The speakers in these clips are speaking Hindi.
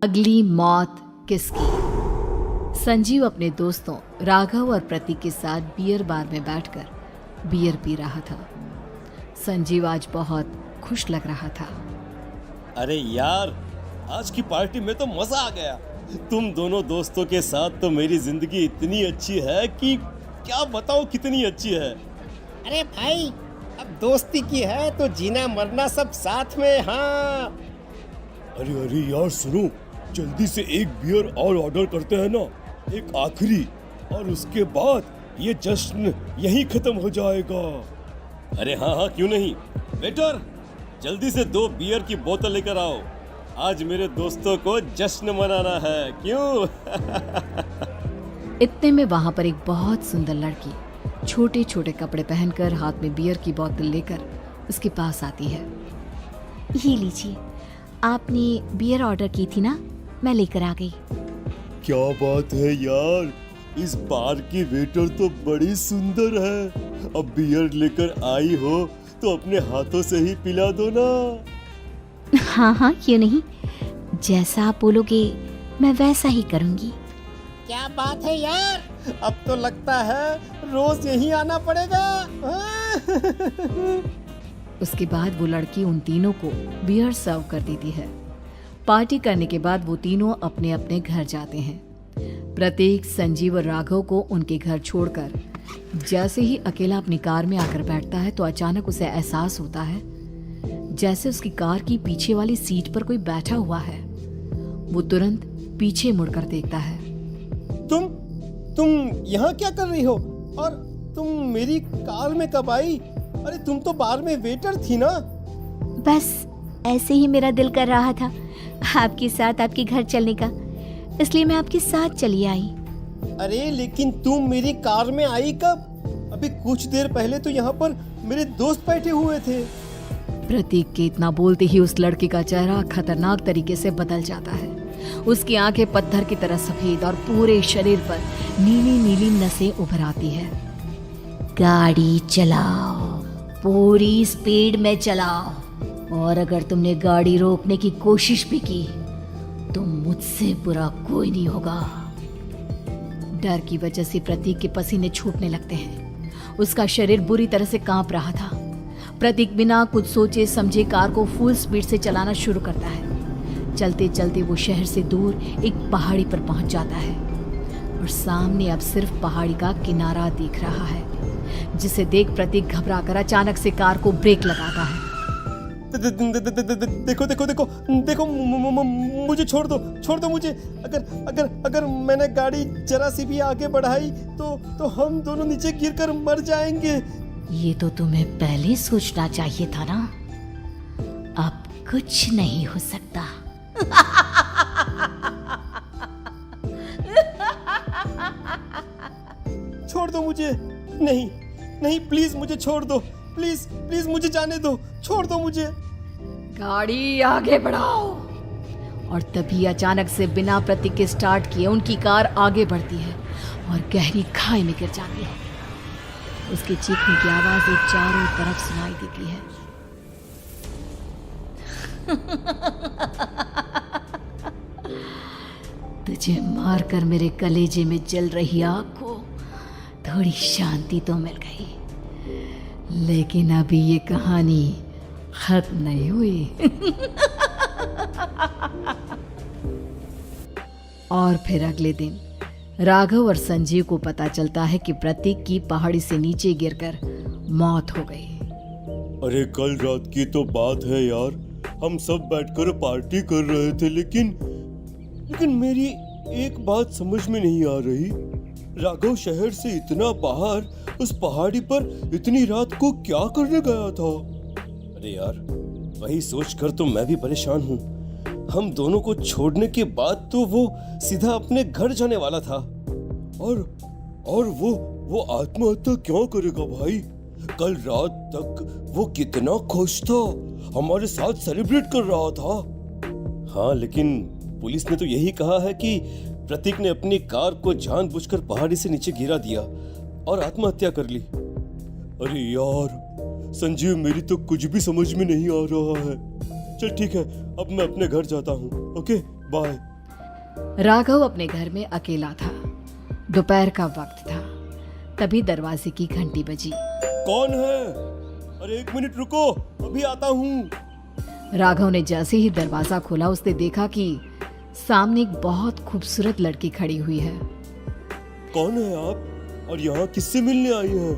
अगली मौत किसकी। संजीव अपने दोस्तों राघव और प्रतीक के साथ बियर बार में बैठकर बियर पी रहा था। संजीव आज बहुत खुश लग रहा था। अरे यार, आज की पार्टी में तो मजा आ गया। तुम दोनों दोस्तों के साथ तो मेरी जिंदगी इतनी अच्छी है कि क्या बताओ कितनी अच्छी है। अरे भाई, अब दोस्ती की है तो जीना मरना सब साथ में। हाँ अरे अरे यार सुनो, जल्दी से एक बियर और ऑर्डर करते हैं ना, एक आखिरी, और उसके बाद ये जश्न यहीं खत्म हो जाएगा। अरे हाँ हाँ, क्यों नहीं। वेटर, जल्दी से 2 बियर की बोतल लेकर आओ। आज मेरे दोस्तों को जश्न मनाना है, क्यों? इतने में वहां पर एक बहुत सुंदर लड़की छोटे छोटे कपड़े पहनकर हाथ में बियर की बोतल लेकर उसके पास आती है। ये लीजिए, आपने बियर ऑर्डर की थी ना, मैं लेकर आ गई। क्या बात है यार, इस बार की वेटर तो बड़ी सुंदर है। अब बियर लेकर आई हो तो अपने हाथों से ही पिला दो ना। हाँ हाँ, क्यों नहीं, जैसा आप बोलोगे मैं वैसा ही करूँगी। क्या बात है यार, अब तो लगता है रोज यहीं आना पड़ेगा। उसके बाद वो लड़की उन तीनों को बियर सर्व कर देती है। पार्टी करने के बाद वो तीनों अपने अपने घर जाते हैं। प्रतीक, संजीव और राघव को उनके घर छोड़कर जैसे ही अकेला अपनी कार में आकर बैठता है तो अचानक उसे एहसास होता है जैसे उसकी कार की पीछे वाली सीट पर कोई बैठा हुआ है। वो तुरंत पीछे मुड़कर देखता है। तुम यहाँ क्या कर रही हो? और तुम मेरी कार में कब आई? अरे तुम तो बार में वेटर थी ना। बस ऐसे ही मेरा दिल कर रहा था आपके साथ आपके घर चलने का, इसलिए मैं आपके साथ चली आई। अरे लेकिन तुम मेरी कार में आई कब? अभी कुछ देर पहले तो यहाँ पर मेरे दोस्त बैठे हुए थे। प्रतीक के इतना बोलते ही उस लड़के का चेहरा खतरनाक तरीके से बदल जाता है। उसकी आंखें पत्थर की तरह सफेद और पूरे शरीर पर नीली नीली नसें उभर आती है। गाड़ी चलाओ, पूरी स्पीड में चलाओ, और अगर तुमने गाड़ी रोकने की कोशिश भी की तो मुझसे बुरा कोई नहीं होगा। डर की वजह से प्रतीक के पसीने छूटने लगते हैं। उसका शरीर बुरी तरह से कांप रहा था। प्रतीक बिना कुछ सोचे समझे कार को फुल स्पीड से चलाना शुरू करता है। चलते चलते वो शहर से दूर एक पहाड़ी पर पहुंच जाता है और सामने अब सिर्फ पहाड़ी का किनारा दिख रहा है, जिसे देख प्रतीक घबराकर अचानक से कार को ब्रेक लगाता है। देखो देखो देखो देखो, मुझे छोड़ दो मुझे। अगर मैंने गाड़ी जरा सी भी आगे बढ़ाई तो हम दोनों नीचे गिरकर मर जाएंगे। ये तो तुम्हें पहले सोचना चाहिए था ना। अब कुछ नहीं हो सकता। छोड़ दो मुझे। नहीं प्लीज मुझे छोड़ दो। प्लीज मुझे जाने दो। छोड़ दो मुझे। गाड़ी आगे बढ़ाओ। और तभी अचानक से बिना प्रतीक के स्टार्ट किए उनकी कार आगे बढ़ती है और गहरी खाई में गिर जाती है। उसके चीखने की आवाज एक चारों तरफ सुनाई देती है। तुझे मारकर मेरे कलेजे में जल रही आग को थोड़ी शांति तो मिल गई, लेकिन अभी ये कहानी खत्म नहीं हुई। और फिर अगले दिन राघव और संजीव को पता चलता है कि प्रतीक की पहाड़ी से नीचे गिरकर मौत हो गई। अरे कल रात की तो बात है यार, हम सब बैठकर पार्टी कर रहे थे, लेकिन मेरी एक बात समझ में नहीं आ रही। राघव शहर से इतना बाहर उस पहाड़ी पर इतनी रात को क्या करने गया था? अरे यार, वही सोचकर तो मैं भी परेशान हूँ। हम दोनों को छोड़ने के बाद तो वो सीधा अपने घर जाने वाला था, और वो आत्महत्या क्यों करेगा भाई? कल रात तक वो कितना खुश था, हमारे साथ सेलिब्रेट कर रहा था। हाँ, लेकिन पुलिस ने तो यही कहा है कि प्रतीक ने अपनी कार को जानबूझकर पहाड़ी से नीचे गिरा दिया और आत्महत्या कर ली। अरे यार संजीव, मेरी तो कुछ भी समझ में नहीं आ रहा है। चल ठीक है, अब मैं अपने घर जाता हूँ। Okay bye. राघव अपने घर में अकेला था। दोपहर का वक्त था। तभी दरवाजे की घंटी बजी। कौन है? अरे 1 मिनट रुको, अभी आता हूँ। राघव ने जैसे ही दरवाजा खोला उसने देखा कि सामने एक बहुत खूबसूरत लड़की खड़ी हुई है। कौन है आप और यहाँ किससे मिलने आई हैं?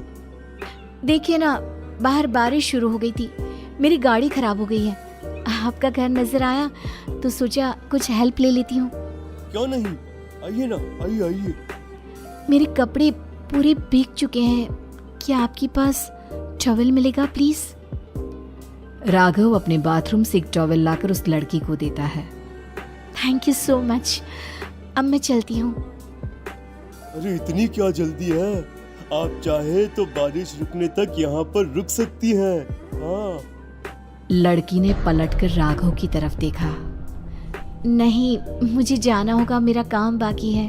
देखिए ना, बाहर बारिश शुरू हो गई थी, मेरी गाड़ी खराब हो गई है। आपका घर नजर आया तो सोचा कुछ हेल्प ले लेती हूँ। क्यों नहीं, आइए ना, आइए आइए। मेरे कपड़े पूरे भीग चुके हैं, क्या आपके पास टॉवल मिलेगा प्लीज? राघव अपने बाथरूम से एक टॉवल लाकर उस लड़की को देता है। थैंक यू सो मच, अब मैं चलती हूँ। अरे इतनी क्या जल्दी है? आप चाहे तो बारिश रुकने तक यहाँ पर रुक सकती हैं। हाँ। लड़की ने पलटकर राघव की तरफ देखा। नहीं, मुझे जाना होगा, मेरा काम बाकी है।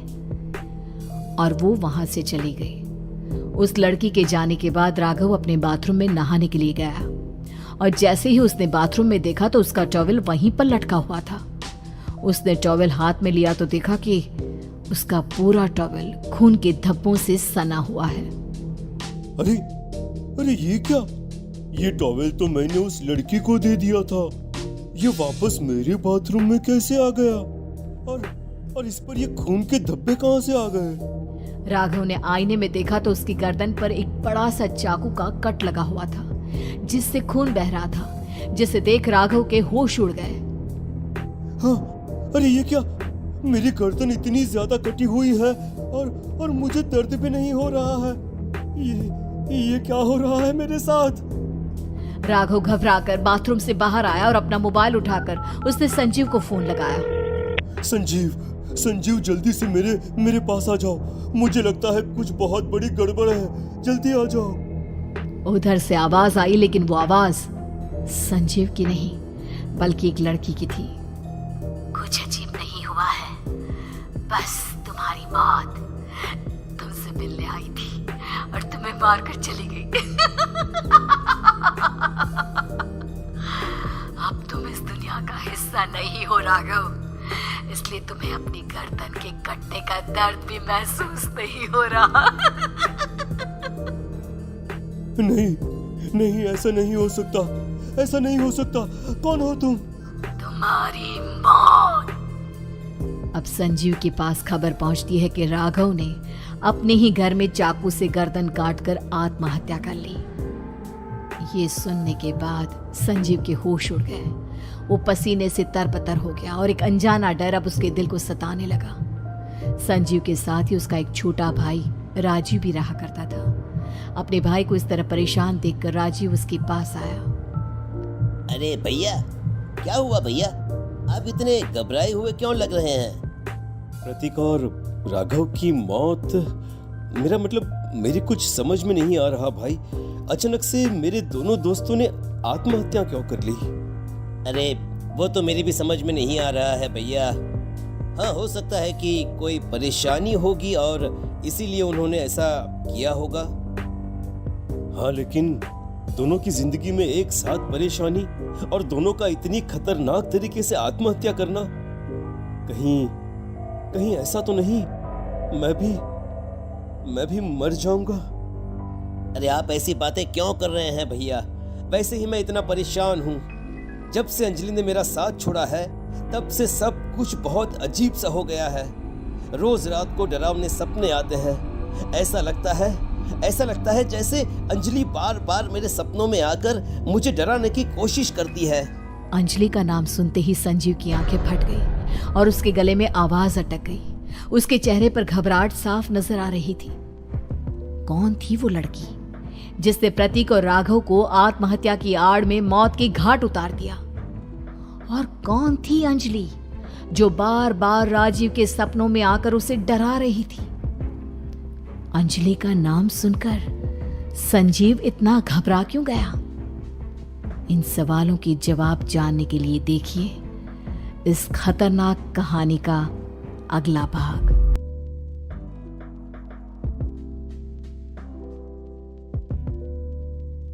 और वो वहां से चली गई। उस लड़की के जाने के बाद राघव अपने बाथरूम में नहाने के लिए गया और जैसे ही उसने बाथरूम में देखा तो उसका टॉवल वहीं पर लटका हुआ था। उसने टॉवल हाथ में लिया तो देखा कि उसका पूरा टॉवल खून के धब्बों से सना हुआ है। अरे अरे ये क्या? ये टॉवल तो मैंने उस लड़की को दे दिया था। ये वापस मेरे बाथरूम में कैसे आ गया? और इस पर ये खून के धब्बे कहाँ से आ गए? राघव ने आईने में देखा तो उसकी गर्दन पर एक बड़ा सा चाकू का कट लगा हुआ था जिससे खून बह रहा था, जिसे देख राघव के होश उड़ गए। हाँ, अरे ये क्या? मेरी गर्दन इतनी ज्यादा कटी हुई है और मुझे दर्द भी नहीं हो रहा है। ये क्या हो रहा है मेरे साथ? राघव घबराकर बाथरूम से बाहर आया और अपना मोबाइल उठाकर उसने संजीव को फोन लगाया। संजीव जल्दी से मेरे पास आ जाओ। मुझे लगता है कुछ बहुत बड़ी गड़बड़ है, जल्दी आ जाओ। उधर से आवाज आई, लेकिन वो आवाज संजीव की नहीं बल्कि एक लड़की की थी। कुछ अजीब नहीं हुआ है, बस तुम्हारी मौत तुमसे मिलने आई थी और तुम्हें मारकर चली गई। अब तुम इस दुनिया का हिस्सा नहीं हो राघव, इसलिए तुम्हें अपनी गर्दन के कटने का दर्द भी महसूस नहीं हो रहा। नहीं, ऐसा नहीं हो सकता, ऐसा नहीं हो सकता। कौन हो तुम? तुम्हारी मौत। अब संजीव के पास खबर पहुंचती है कि राघव ने अपने ही घर में चाकू से गर्दन काटकर आत्महत्या कर ली। ये सुनने के बाद संजीव के होश उड़ गए। वो पसीने से तरबतर हो गया और एक अनजाना डर अब उसके दिल को सताने लगा। संजीव के साथ ही उसका एक छोटा भाई राजीव भी रहा करता था। अपने भाई को इस तरह परेशान देखकर राजीव उसके पास आया। अरे भैया, क्या हुआ भैया? आप इतने घबराए हुए क्यों लग रहे हैं? प्रतीक और राघव की मौत, मेरा मतलब मेरी कुछ समझ में नहीं आ रहा भाई। अचानक से मेरे दोनों दोस्तों ने आत्महत्या क्यों कर ली? अरे वो तो मेरी भी समझ में नहीं आ रहा है भैया। हाँ, हो सकता है कि कोई परेशानी होगी और इसीलिए उन्होंने ऐसा किया होगा। हाँ, लेकिन दोनों की जिंदगी में एक साथ परेशानी और दोनों का इतनी खतरनाक तरीके से आत्महत्या करना, कहीं ऐसा तो नहीं मैं भी मर जाऊंगा? अरे आप ऐसी बातें क्यों कर रहे हैं भैया? वैसे ही मैं इतना परेशान हूँ। जब से अंजलि ने मेरा साथ छोड़ा है तब से सब कुछ बहुत अजीब सा हो गया है। रोज रात को डरावने सपने आते हैं। ऐसा लगता है जैसे अंजलि बार बार मेरे सपनों में आकर मुझे डराने की कोशिश करती है। अंजलि का नाम सुनते ही संजीव की आंखें फट गई और उसके गले में आवाज अटक गई। उसके चेहरे पर घबराहट साफ नजर आ रही थी। कौन थी वो लड़की जिसने प्रतीक और राघव को आत्महत्या की आड़ में मौत के घाट उतार दिया? और कौन थी अंजलि जो बार बार राजीव के सपनों में आकर उसे डरा रही थी? अंजलि का नाम सुनकर संजीव इतना घबरा क्यों गया? इन सवालों के जवाब जानने के लिए देखिए इस खतरनाक कहानी का अगला भाग।